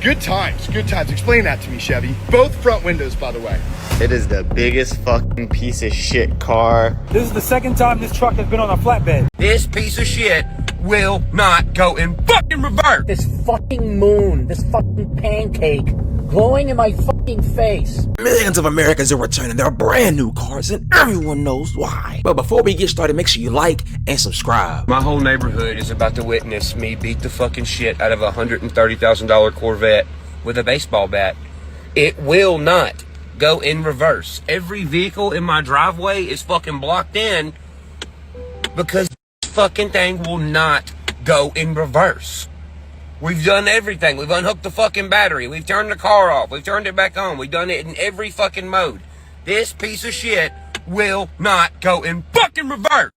Good times, good times. Explain that to me, Chevy. Both front windows, by the way. It is the biggest fucking piece of shit car. This is the second time this truck has been on a flatbed. This piece of shit will not go in fucking reverse. This fucking moon, this fucking pancake, glowing in my fucking face. Millions of Americans are returning their brand new cars, and everyone knows why. But before we get started, make sure you like and subscribe. My whole neighborhood is about to witness me beat the fucking shit out of a $130,000 Corvette with a baseball bat. It will not go in reverse. Every vehicle in my driveway is fucking blocked in because this fucking thing will not go in reverse. We've done everything. We've unhooked the fucking battery. We've turned the car off. We've turned it back on. We've done it in every fucking mode. This piece of shit will not go in fucking reverse.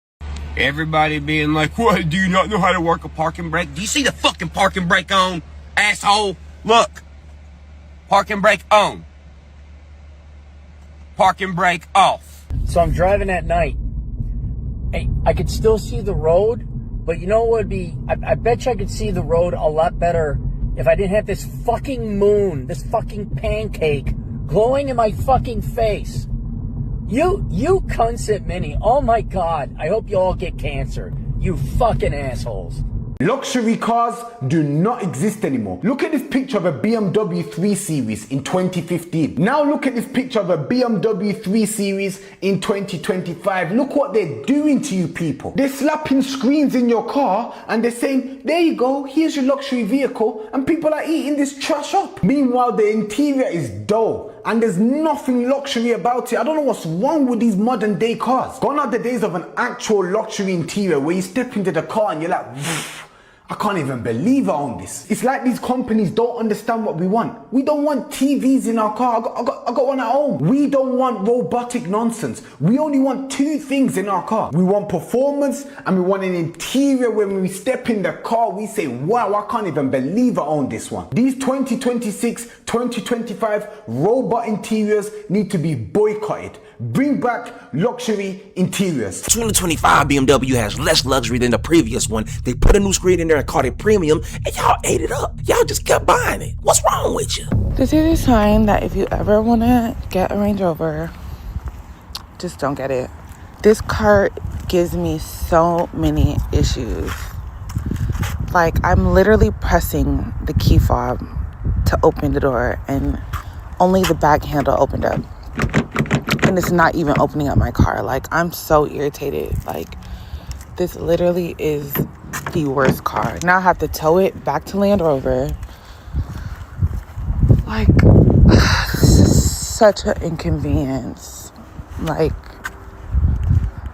Everybody being like, what, do you not know how to work a parking brake? Do you see the fucking parking brake on, asshole? Look. Parking brake on. Parking brake off. So I'm driving at night. I could still see the road, but you know what would be, I bet you I could see the road a lot better if I didn't have this fucking moon, this fucking pancake glowing in my fucking face. You cunts at Mini, oh my God, I hope you all get cancer. You fucking assholes. Luxury cars do not exist anymore. Look at this picture of a BMW 3 Series in 2015. Now look at this picture of a BMW 3 Series in 2025. Look what they're doing to you people. They're slapping screens in your car and they're saying, there you go, here's your luxury vehicle, and people are eating this trash up. Meanwhile, the interior is dull and there's nothing luxury about it. I don't know what's wrong with these modern day cars. Gone are the days of an actual luxury interior where you step into the car and you're like, I can't even believe I own this. It's like these companies don't understand what we want. We don't want TVs in our car. I got one at home. We don't want robotic nonsense. We only want two things in our car. We want performance and we want an interior where when we step in the car, we say, wow, I can't even believe I own this one. These 2026, 2025 robot interiors need to be boycotted. Bring back luxury interiors. 2025 BMW has less luxury than the previous one. They put a new screen in there and called it premium, and y'all ate it up. Y'all just kept buying it. What's wrong with you? This is a sign that if you ever want to get a Range Rover, just don't get it. This car gives me so many issues. Like, I'm literally pressing the key fob to open the door, and only the back handle opened up. And it's not even opening up my car. Like, I'm so irritated. Like, this literally is the worst car. Now I have to tow it back to Land Rover. Like, this is such an inconvenience. Like,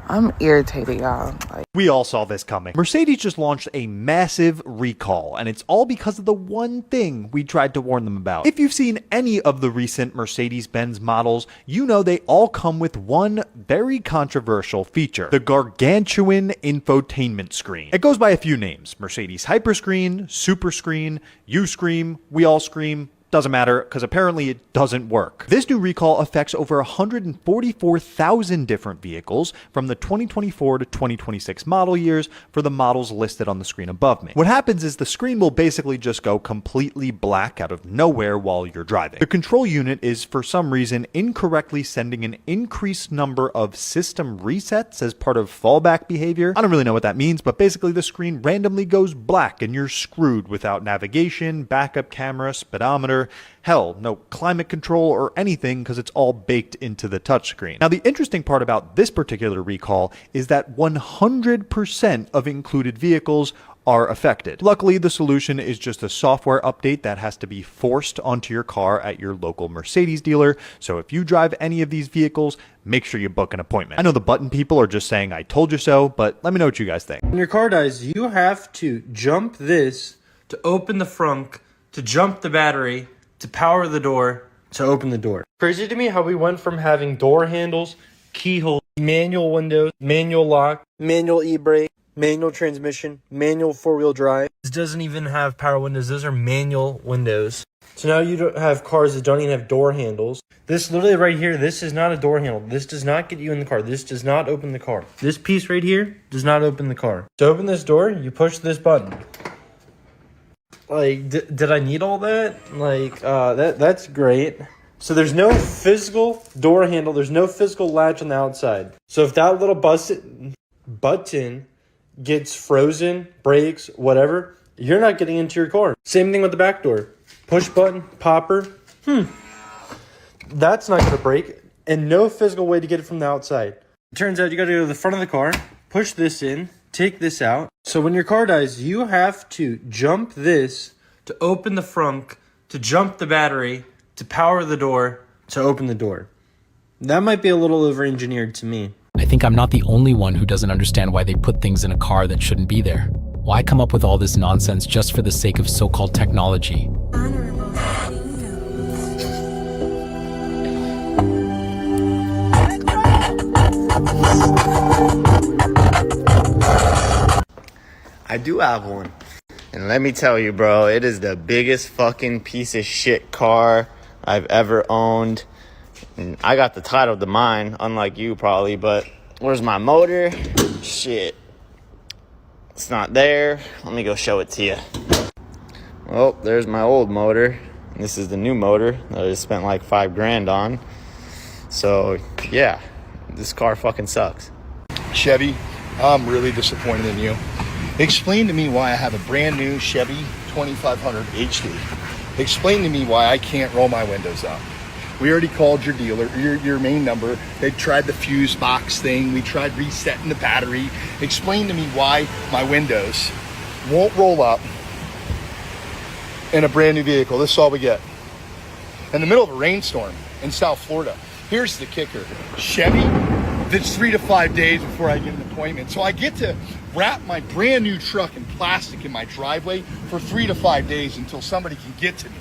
I'm irritated, y'all. Like, we all saw this coming. Mercedes just launched a massive recall, and it's all because of the one thing we tried to warn them about. If you've seen any of the recent Mercedes-Benz models, you know they all come with one very controversial feature: the gargantuan infotainment screen. It goes by a few names: Mercedes Hyperscreen, Superscreen, U-Scream, We All Scream. Doesn't matter, because apparently it doesn't work. This new recall affects over 144,000 different vehicles from the 2024 to 2026 model years for the models listed on the screen above me. What happens is the screen will basically just go completely black out of nowhere while you're driving. The control unit is, for some reason, incorrectly sending an increased number of system resets as part of fallback behavior. I don't really know what that means, but basically the screen randomly goes black and you're screwed without navigation, backup camera, speedometer, hell, no climate control or anything, because it's all baked into the touchscreen. Now, the interesting part about this particular recall is that 100% of included vehicles are affected. Luckily, the solution is just a software update that has to be forced onto your car at your local Mercedes dealer. So if you drive any of these vehicles, make sure you book an appointment. I know the button people are just saying, I told you so, but let me know what you guys think. When your car dies, you have to jump this to open the frunk, to jump the battery, to power the door, to open the door. Crazy to me how we went from having door handles, keyhole, manual windows, manual lock, manual e-brake, manual transmission, manual four-wheel drive. This doesn't even have power windows. Those are manual windows. So now you don't have cars that don't even have door handles. This literally right here, this is not a door handle. This does not get you in the car. This does not open the car. This piece right here does not open the car. To open this door, you push this button. Like, did I need all that? Like, that's great. So there's no physical door handle. There's no physical latch on the outside. So if that little button gets frozen, breaks, whatever, you're not getting into your car. Same thing with the back door. Push button, popper. That's not going to break. And no physical way to get it from the outside. It turns out you got to go to the front of the car, push this in, take this out. So when your car dies, you have to jump this to open the frunk, to jump the battery, to power the door, to open the door. That might be a little over-engineered to me. I think I'm not the only one who doesn't understand why they put things in a car that shouldn't be there. Why come up with all this nonsense just for the sake of so-called technology? I do have one. And let me tell you, bro, it is the biggest fucking piece of shit car I've ever owned. And I got the title to mine, unlike you probably, but where's my motor? Shit. It's not there. Let me go show it to you. Well, there's my old motor. This is the new motor that I just spent like $5,000 on. So, yeah, this car fucking sucks. Chevy, I'm really disappointed in you. Explain to me why I have a brand new Chevy 2500 HD. Explain to me why I can't roll my windows up. We already called your dealer, your main number. They tried the fuse box thing. We tried resetting the battery. Explain to me why my windows won't roll up in a brand new vehicle. This is all we get. In the middle of a rainstorm in South Florida. Here's the kicker. Chevy, it's 3 to 5 days before I get an appointment. So I get to wrap my brand new truck in plastic in my driveway for 3 to 5 days until somebody can get to me.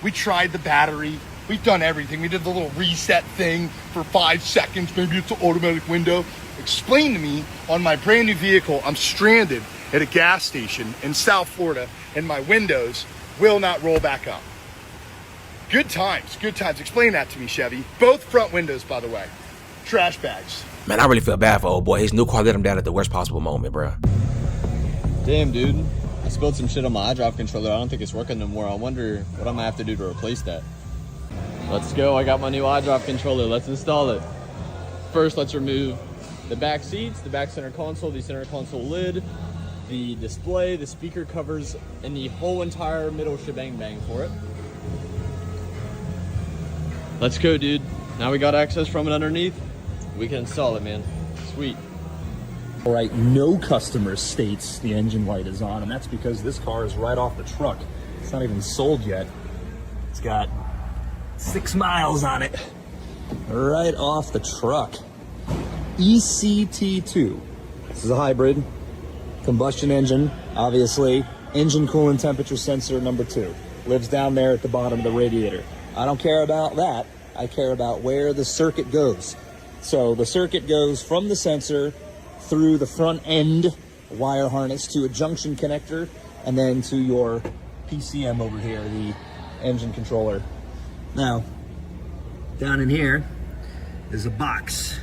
We tried the battery. We've done everything. We did the little reset thing for 5 seconds. Maybe it's an automatic window. Explain to me on my brand new vehicle, I'm stranded at a gas station in South Florida and my windows will not roll back up. Good times, good times. Explain that to me, Chevy. Both front windows, by the way. Trash bags. Man, I really feel bad for old boy. His new car let him down at the worst possible moment, bro. Damn, dude. I spilled some shit on my iDrive controller. I don't think it's working no more. I wonder what I'm gonna have to do to replace that. Let's go. I got my new iDrive controller. Let's install it. First, let's remove the back seats, the back center console, the center console lid, the display, the speaker covers, and the whole entire middle shebang bang for it. Let's go, dude. Now we got access from it underneath. We can install it, man. Sweet. All right, no customer states the engine light is on, and that's because this car is right off the truck. It's not even sold yet. It's got 6 miles on it. Right off the truck. ECT2. This is a hybrid. Combustion engine, obviously. Engine coolant temperature sensor number 2. Lives down there at the bottom of the radiator. I don't care about that. I care about where the circuit goes. So the circuit goes from the sensor through the front end wire harness to a junction connector and then to your PCM over here, the engine controller. Now, down in here is a box,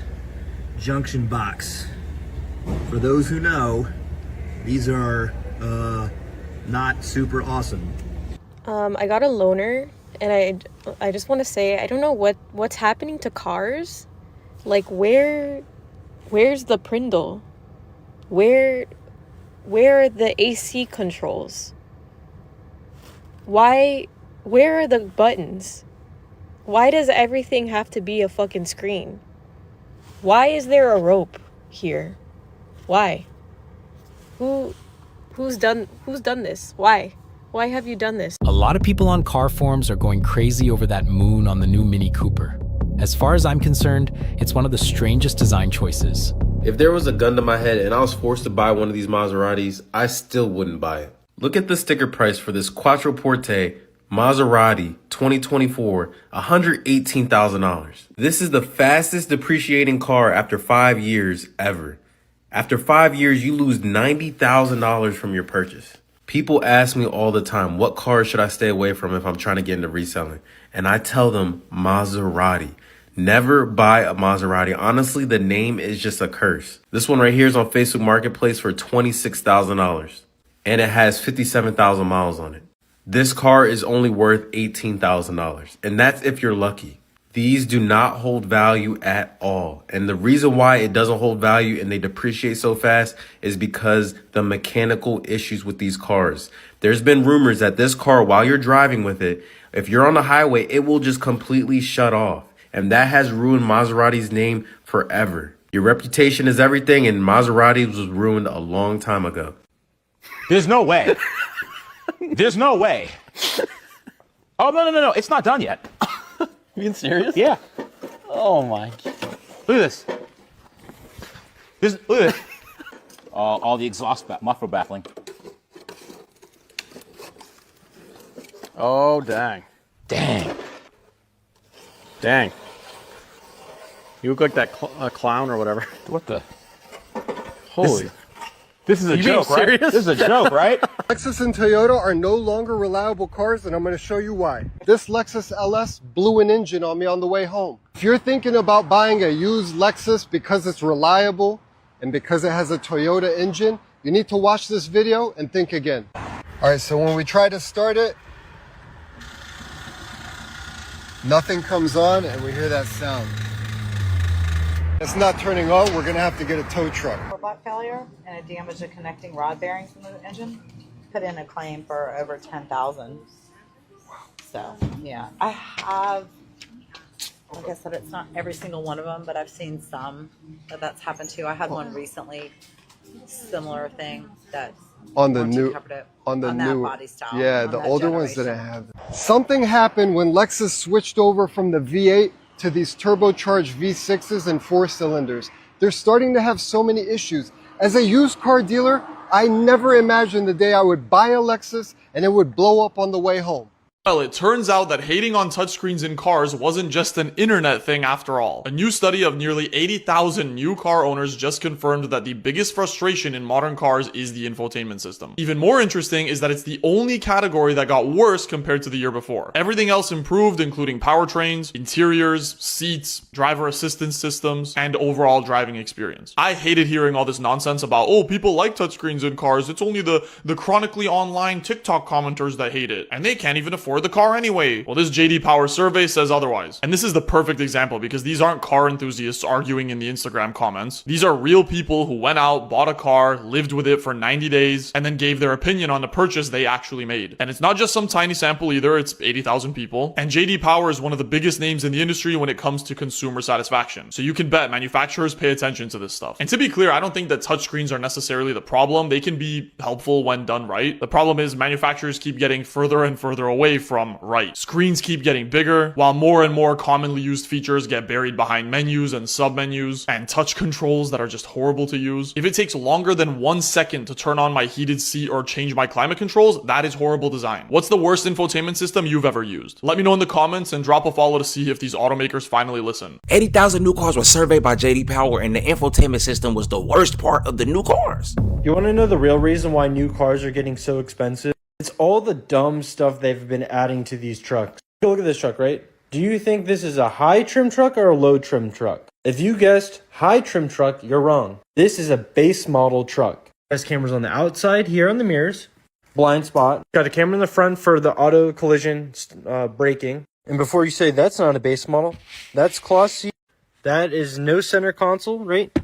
junction box. For those who know, these are not super awesome. I got a loaner, and I just want to say I don't know what's happening to cars. Like where's the Prindle? Where are the AC controls? Where are the buttons? Why does everything have to be a fucking screen? Why is there a rope here? Why? Who's done this? Why? Why have you done this? A lot of people on car forums are going crazy over that moon on the new Mini Cooper. As far as I'm concerned, it's one of the strangest design choices. If there was a gun to my head and I was forced to buy one of these Maseratis, I still wouldn't buy it. Look at the sticker price for this Quattroporte Maserati 2024, $118,000. This is the fastest depreciating car after 5 years ever. After 5 years, you lose $90,000 from your purchase. People ask me all the time, what cars should I stay away from if I'm trying to get into reselling? And I tell them Maserati. Never buy a Maserati. Honestly, the name is just a curse. This one right here is on Facebook Marketplace for $26,000. And it has 57,000 miles on it. This car is only worth $18,000, and that's if you're lucky. These do not hold value at all. And the reason why it doesn't hold value and they depreciate so fast is because the mechanical issues with these cars. There's been rumors that this car, while you're driving with it, if you're on the highway, it will just completely shut off. And that has ruined Maserati's name forever. Your reputation is everything, and Maserati was ruined a long time ago. There's no way. There's no way. Oh, no. It's not done yet. You being serious? Yeah. Oh my God. Look at this. Look at this. All the exhaust muffler baffling. Oh, dang. Dang. Dang. You look like that clown or whatever. What the? Holy. This is a You joke, being right? serious? This is a joke, right? Lexus and Toyota are no longer reliable cars, and I'm going to show you why. This Lexus LS blew an engine on me on the way home. If you're thinking about buying a used Lexus because it's reliable and because it has a Toyota engine, you need to watch this video and think again. All right, so when we try to start it, nothing comes on and we hear that sound. It's not turning on. We're going to have to get a tow truck. Robot failure and it damaged the connecting rod bearings in the engine. Put in a claim for over $10,000. So yeah, I have. Like I said, it's not every single one of them, but I've seen some that's happened to. I had one recently, similar thing that On the new, covered it on the on new, that body style. yeah, on the that older ones generation. didn't have it. Something happened when Lexus switched over from the V8 to these turbocharged V6s and 4 cylinders. They're starting to have so many issues. As a used car dealer, I never imagined the day I would buy a Lexus and it would blow up on the way home. Well, it turns out that hating on touchscreens in cars wasn't just an internet thing after all. A new study of nearly 80,000 new car owners just confirmed that the biggest frustration in modern cars is the infotainment system. Even more interesting is that it's the only category that got worse compared to the year before. Everything else improved, including powertrains, interiors, seats, driver assistance systems, and overall driving experience. I hated hearing all this nonsense about, oh, people like touchscreens in cars, it's only the chronically online TikTok commenters that hate it, and they can't even afford the car anyway. Well, this JD Power survey says otherwise. And this is the perfect example because these aren't car enthusiasts arguing in the Instagram comments. These are real people who went out, bought a car, lived with it for 90 days, and then gave their opinion on the purchase they actually made. And it's not just some tiny sample either, it's 80,000 people. And JD Power is one of the biggest names in the industry when it comes to consumer satisfaction. So you can bet manufacturers pay attention to this stuff. And to be clear, I don't think that touchscreens are necessarily the problem. They can be helpful when done right. The problem is manufacturers keep getting further and further away from right. Screens keep getting bigger, while more and more commonly used features get buried behind menus and submenus, and touch controls that are just horrible to use. If it takes longer than 1 second to turn on my heated seat or change my climate controls, that is horrible design. What's the worst infotainment system you've ever used? Let me know in the comments and drop a follow to see if these automakers finally listen. 80,000 new cars were surveyed by JD Power, and the infotainment system was the worst part of the new cars. You want to know the real reason why new cars are getting so expensive? It's all the dumb stuff they've been adding to these trucks. Look at this truck, right? Do you think this is a high trim truck or a low trim truck? If you guessed high trim truck, you're wrong. This is a base model truck. It has cameras on the outside here on the mirrors. Blind spot. Got a camera in the front for the auto collision braking. And before you say that's not a base model, that's cloth seat. That is no center console, right?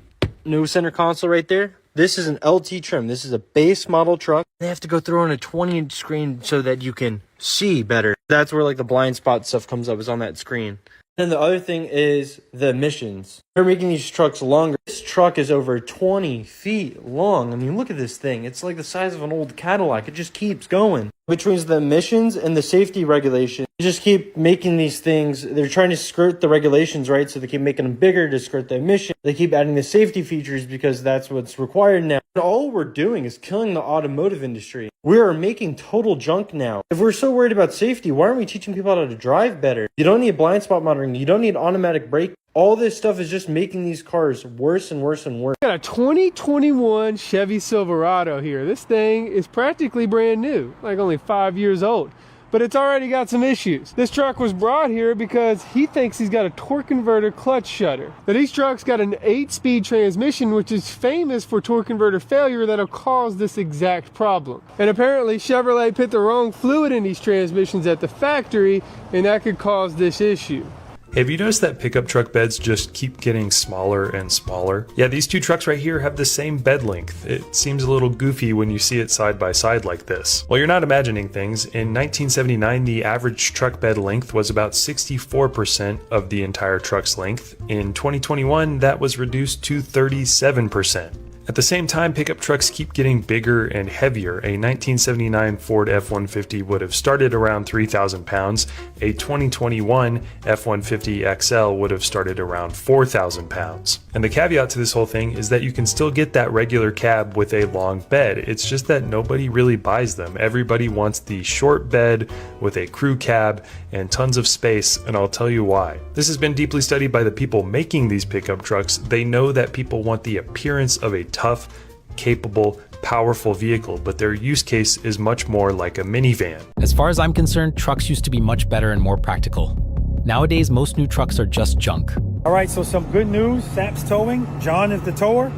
No center console right there. This is an LT trim. This is a base model truck. They have to go through on a 20-inch screen so that you can see better. That's where like the blind spot stuff comes up, is on that screen. Then the other thing is the emissions. They're making these trucks longer. This truck is over 20 feet long. I mean, look at this thing. It's like the size of an old Cadillac. It just keeps going. Between the emissions and the safety regulation, they just keep making these things. They're trying to skirt the regulations, right? So they keep making them bigger to skirt the emission. They keep adding the safety features because that's what's required now. And all we're doing is killing the automotive industry. We are making total junk now. If we're so worried about safety, why aren't we teaching people how to drive better? You don't need blind spot monitoring. You don't need automatic brake. All this stuff is just making these cars worse and worse and worse. Got a 2021 Chevy Silverado here. This thing is practically brand new, like only 5 years old. but it's already got some issues. This truck was brought here because he thinks he's got a torque converter clutch shutter. Now these trucks got an 8-speed transmission, which is famous for torque converter failure that'll cause this exact problem. And apparently Chevrolet put the wrong fluid in these transmissions at the factory, and that could cause this issue. Have you noticed that pickup truck beds just keep getting smaller and smaller? Yeah, these two trucks right here have the same bed length. It seems a little goofy when you see it side by side like this. Well, you're not imagining things. In 1979, the average truck bed length was about 64% of the entire truck's length. In 2021, that was reduced to 37%. At the same time, pickup trucks keep getting bigger and heavier. A 1979 Ford F-150 would have started around 3,000 pounds. A 2021 F-150 XL would have started around 4,000 pounds. And the caveat to this whole thing is that you can still get that regular cab with a long bed. It's just that nobody really buys them. Everybody wants the short bed with a crew cab and tons of space, and I'll tell you why. This has been deeply studied by the people making these pickup trucks. They know that people want the appearance of a tough, capable, powerful vehicle, but their use case is much more like a minivan. As far as I'm concerned, trucks used to be much better and more practical. Nowadays, most new trucks are just junk. All right, so some good news. Sap's Towing, John is the tower.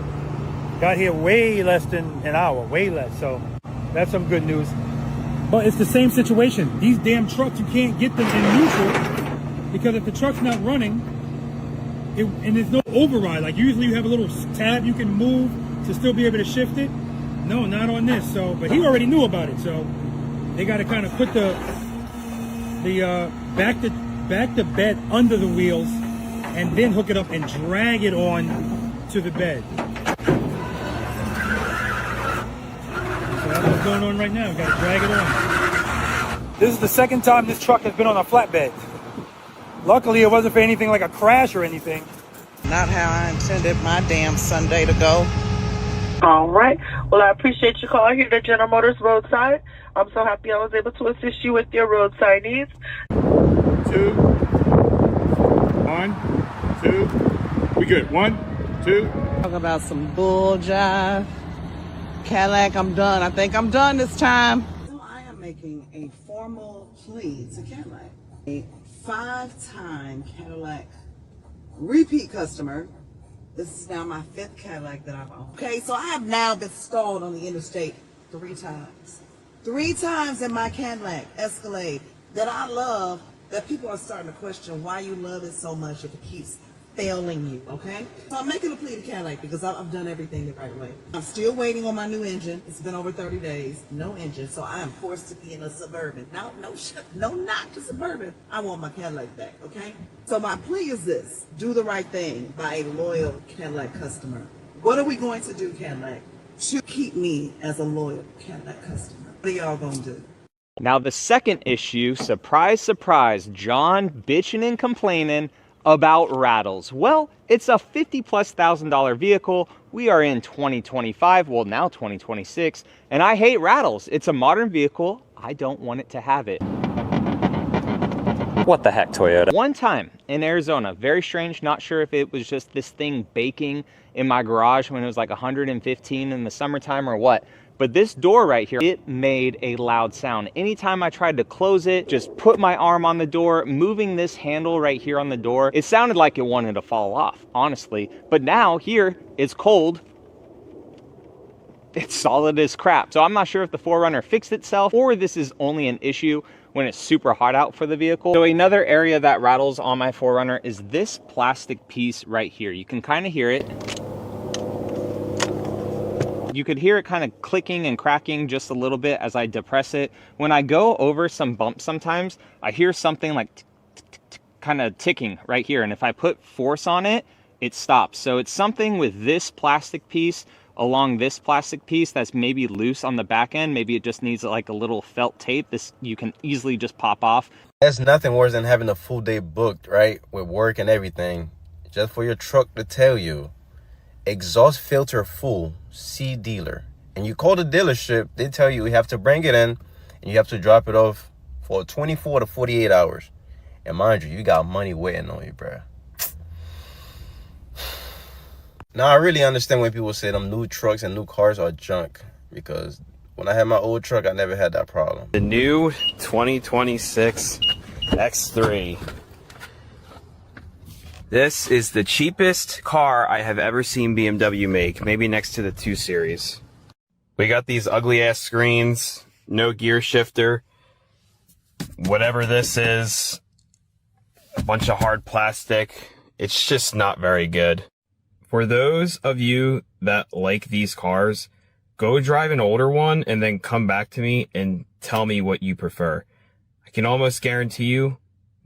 Got here way less than an hour, way less. So that's some good news. But it's the same situation. These damn trucks, you can't get them in neutral because if the truck's not running, and there's no override. Like usually you have a little tab you can move to still be able to shift it. No, not on this. So, but he already knew about it. So they got to kind of put the back the bed under the wheels and then hook it up and drag it on to the bed. So that's what's going on right now. We got to drag it on. This is the second time this truck has been on a flatbed. Luckily, it wasn't for anything like a crash or anything. Not how I intended my damn Sunday to go. All right. Well, I appreciate you calling here to General Motors Roadside. I'm so happy I was able to assist you with your roadside needs. 2, 1, 2. We good. 1, 2. Talk about some bull jive. Cadillac, I'm done. I think I'm done this time. So I am making a formal plea to Cadillac. A 5-time Cadillac repeat customer. This is now my 5th Cadillac that I've owned. Okay, so I have now been stalled on the interstate 3 times. 3 times in my Cadillac Escalade that I love, that people are starting to question why you love it so much if it keeps failing you, okay? So I'm making a plea to Cadillac because I've done everything the right way. I'm still waiting on my new engine. It's been over 30 days, no engine, so I am forced to be in a Suburban. No, not the Suburban. I want my Cadillac back, okay? So my plea is this: do the right thing by a loyal Cadillac customer. What are we going to do, Cadillac, to keep me as a loyal Cadillac customer? What are y'all gonna do? Now the second issue, surprise, surprise, John bitching and complaining about rattles. Well, it's a $50,000+ vehicle. We are in 2025, well now 2026, and I hate rattles. It's a modern vehicle. I don't want it to have it. What the heck, Toyota? One time in Arizona, very strange, not sure if it was just this thing baking in my garage when it was like 115 in the summertime or what, but this door right here, it made a loud sound. Anytime I tried to close it, just put my arm on the door, moving this handle right here on the door, it sounded like it wanted to fall off, honestly. But now here, it's cold. It's solid as crap. So I'm not sure if the 4Runner fixed itself or this is only an issue when it's super hot out for the vehicle. So another area that rattles on my 4Runner is this plastic piece right here. You can kind of hear it. You could hear it kind of clicking and cracking just a little bit as I depress it. When I go over some bumps sometimes, I hear something like kind of ticking right here. And if I put force on it, it stops. So it's something with this plastic piece along this plastic piece that's maybe loose on the back end. Maybe it just needs like a little felt tape. This you can easily just pop off. There's nothing worse than having a full day booked, right? With work and everything, just for your truck to tell you, exhaust filter full, see dealer. And you call the dealership, they tell you have to bring it in and you have to drop it off for 24 to 48 hours. And mind you, you got money waiting on you, bruh. Now, I really understand when people say them new trucks and new cars are junk, because When I had my old truck, I never had that problem. The new 2026 X3. This is the cheapest car I have ever seen BMW make, maybe next to the 2 Series. We got these ugly ass screens, no gear shifter, whatever this is, a bunch of hard plastic. It's just not very good. For those of you that like these cars, go drive an older one and then come back to me and tell me what you prefer. I can almost guarantee you,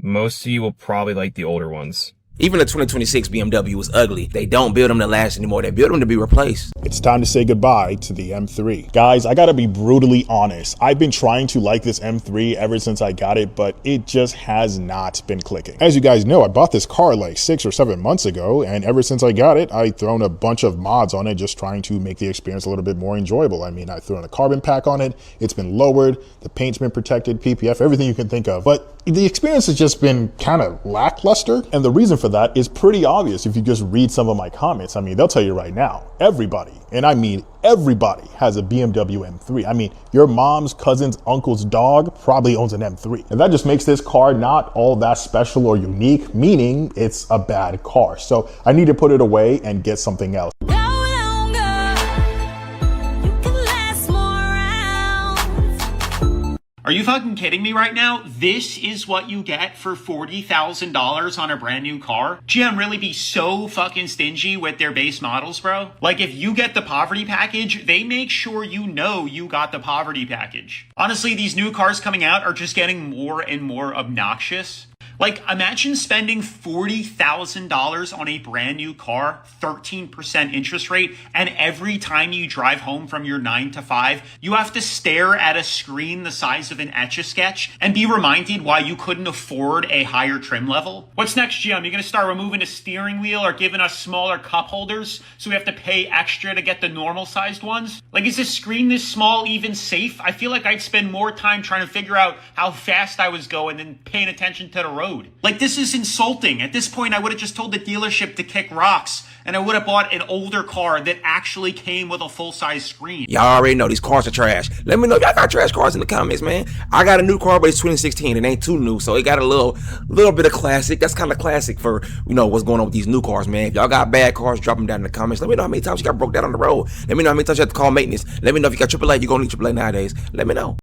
most of you will probably like the older ones. Even the 2026 BMW was ugly. They don't build them to last anymore. They build them to be replaced. It's time to say goodbye to the M3. Guys, I gotta be brutally honest. I've been trying to like this M3 ever since I got it, but it just has not been clicking. As you guys know, I bought this car like 6 or 7 months ago, and ever since I got it, I've thrown a bunch of mods on it, just trying to make the experience a little bit more enjoyable. I mean, I threw in a carbon pack on it, it's been lowered, the paint's been protected, PPF, everything you can think of. But the experience has just been kind of lackluster, and the reason for that is pretty obvious if you just read some of my comments. I mean, they'll tell you right now, everybody, and I mean everybody, has a BMW M3. I mean, your mom's cousin's uncle's dog probably owns an M3. And that just makes this car not all that special or unique, meaning it's a bad car. So I need to put it away and get something else. Are you fucking kidding me right now? This is what you get for $40,000 on a brand new car? GM really be so fucking stingy with their base models, bro? Like, if you get the poverty package, they make sure you know you got the poverty package. Honestly, these new cars coming out are just getting more and more obnoxious. Like, imagine spending $40,000 on a brand new car, 13% interest rate, and every time you drive home from your 9 to 5, you have to stare at a screen the size of an Etch-a-Sketch and be reminded why you couldn't afford a higher trim level. What's next, GM? You're gonna start removing the steering wheel or giving us smaller cup holders so we have to pay extra to get the normal sized ones? Like, is this screen this small even safe? I feel like I'd spend more time trying to figure out how fast I was going than paying attention to the road. Like, this is insulting. At this point, I would have just told the dealership to kick rocks, and I would have bought an older car that actually came with a full-size screen. Y'all already know these cars are trash. Let me know if y'all got trash cars in the comments, man. I got a new car, but it's 2016. It ain't too new, so it got a little bit of classic. That's kind of classic for, you know, what's going on with these new cars, man. If y'all got bad cars, drop them down in the comments. Let me know how many times you got broke down on the road. Let me know how many times you have to call maintenance. Let me know if you got AAA. You're going to need AAA nowadays. Let me know.